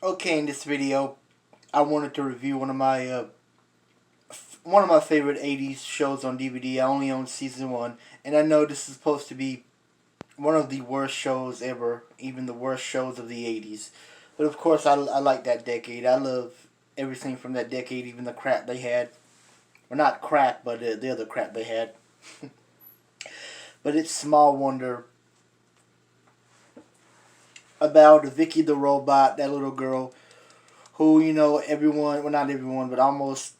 Okay, in this video, I wanted to review one of my favorite '80s shows on DVD. I only own season one, and I know this is supposed to be one of the worst shows ever, even the worst shows of the '80s. But of course, I like that decade. I love everything from that decade, even the crap they had. Well, not crap, but the other crap they had. But it's Small Wonder about Vicky the robot, that little girl who, everyone, well, not everyone, but almost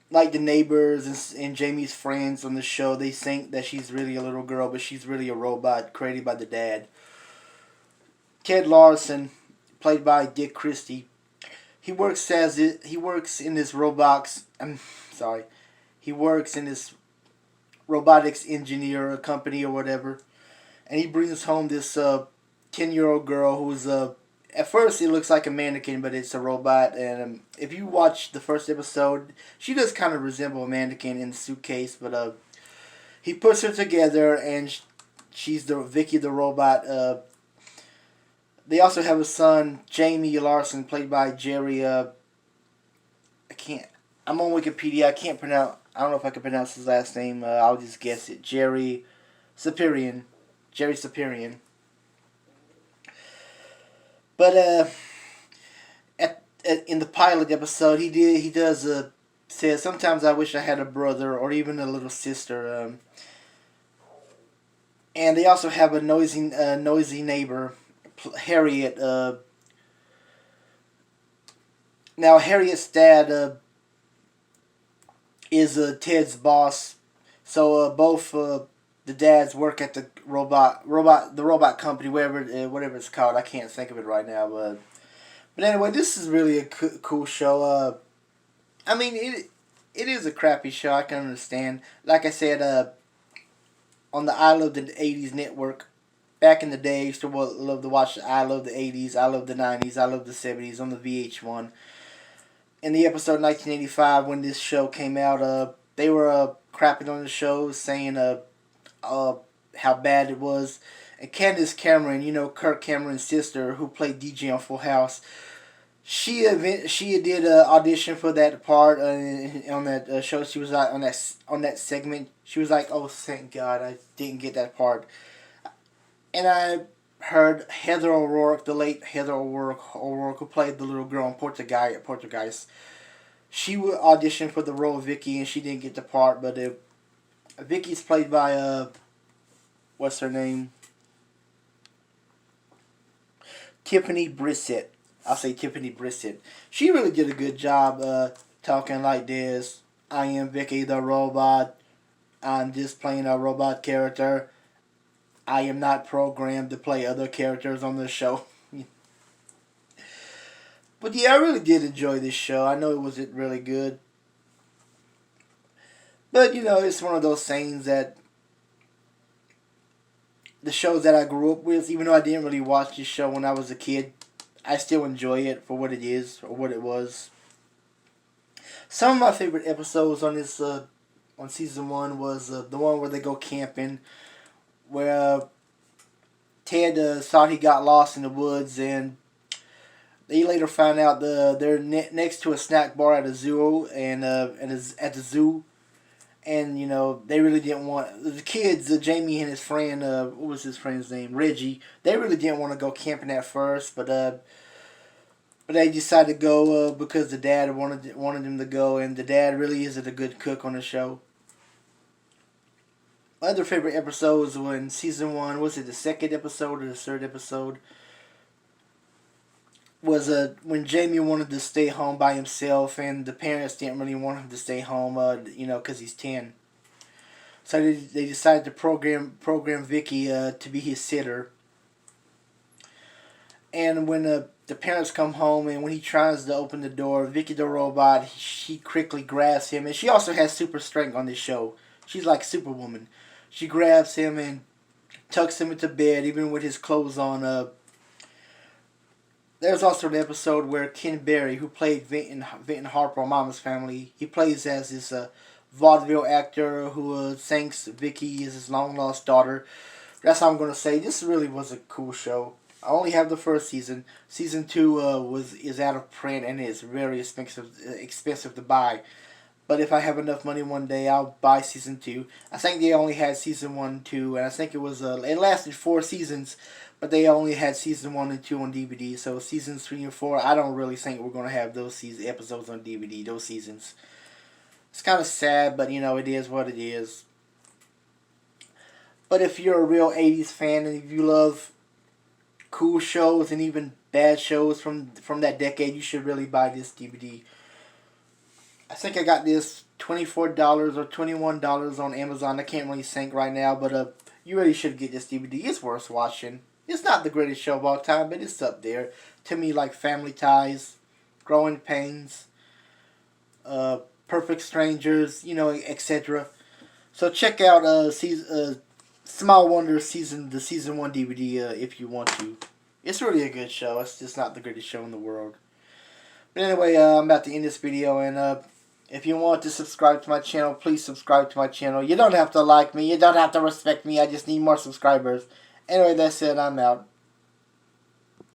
like the neighbors and Jamie's friends on the show, they think that she's really a little girl, but she's really a robot created by the dad. Ted Larson, played by Dick Christie, he works in this robotics. I'm sorry, he works in this robotics engineer company or whatever, and he brings home this 10-year-old girl who's at first it looks like a mannequin, but it's a robot. And if you watch the first episode, she does kind of resemble a mannequin in the suitcase. But he puts her together, and she's the Vicky the robot. They also have a son, Jamie Larson, played by Jerry. I can't. I'm on Wikipedia. I can't pronounce. I don't know if I can pronounce his last name. I'll just guess it. Jerry Sapirian. Jerry Sapirian. But in the pilot episode, he does says sometimes I wish I had a brother or even a little sister. And they also have a noisy neighbor, Harriet. Now Harriet's dad is Ted's boss, so both the dads work at the robot company, whatever it's called. I can't think of it right now, but anyway, this is really a cool show. I mean, it is a crappy show. I can understand. Like I said, on the I Love the '80s network, back in the day, I used to love to watch I Love the '80s, I Love the '90s, I Love the '70s on the VH1. In the episode 1985, when this show came out, they were crapping on the show, saying how bad it was. And Candace Cameron, Kirk Cameron's sister, who played DJ on Full House, she did an audition for that part on that show. She was like on that segment. She was like, "Oh, thank God, I didn't get that part." And I heard Heather O'Rourke, the late Heather O'Rourke, who played the little girl in Portuguese. She would audition for the role of Vicky, and she didn't get the part. But Vicky's played by what's her name? Tiffany Brissett. I'll say Tiffany Brissett. She really did a good job talking like this. I am Vicky the robot. I'm just playing a robot character. I am not programmed to play other characters on the show. But yeah, I really did enjoy this show. I know it wasn't really good. But, it's one of those things that the shows that I grew up with, even though I didn't really watch this show when I was a kid, I still enjoy it for what it is or what it was. Some of my favorite episodes on this on season one was the one where they go camping, where Ted thought he got lost in the woods, and they later found out they're next to a snack bar at a zoo and at the zoo. And they really didn't want the kids. Jamie and his friend, what was his friend's name? Reggie. They really didn't want to go camping at first, but they decided to go because the dad wanted them to go, and the dad really isn't a good cook on the show. My other favorite episodes were in season one. Was it the second episode or the third episode? Was when Jamie wanted to stay home by himself, and the parents didn't really want him to stay home, because he's 10. So they decided to program Vicky to be his sitter. And when the parents come home, and when he tries to open the door, Vicky the robot, she quickly grabs him, and she also has super strength on this show. She's like Superwoman. She grabs him and tucks him into bed, even with his clothes on. There's also an episode where Ken Berry, who played Vinton Harper on Mama's Family, he plays as this vaudeville actor who thinks Vicky is his long lost daughter. That's all I'm going to say. This really was a cool show. I only have the first season. Season 2 is out of print and is very expensive to buy. But if I have enough money one day, I'll buy season 2. I think they only had season 1 and 2, and I think it lasted 4 seasons, but they only had season 1 and 2 on DVD. So seasons 3 and 4, I don't really think we're gonna have those episodes on DVD. Those seasons. It's kind of sad, but it is what it is. But if you're a real '80s fan and if you love cool shows and even bad shows from that decade, you should really buy this DVD. I think I got this $24 or $21 on Amazon. I can't really think right now, but you really should get this DVD. It's worth watching. It's not the greatest show of all time, but it's up there to me, like Family Ties, Growing Pains, Perfect Strangers, etc. So check out Small Wonder the season 1 DVD if you want to. It's really a good show. It's just not the greatest show in the world. But anyway, I'm about to end this video, and if you want to subscribe to my channel, please subscribe to my channel. You don't have to like me. You don't have to respect me. I just need more subscribers. Anyway, that's it. I'm out.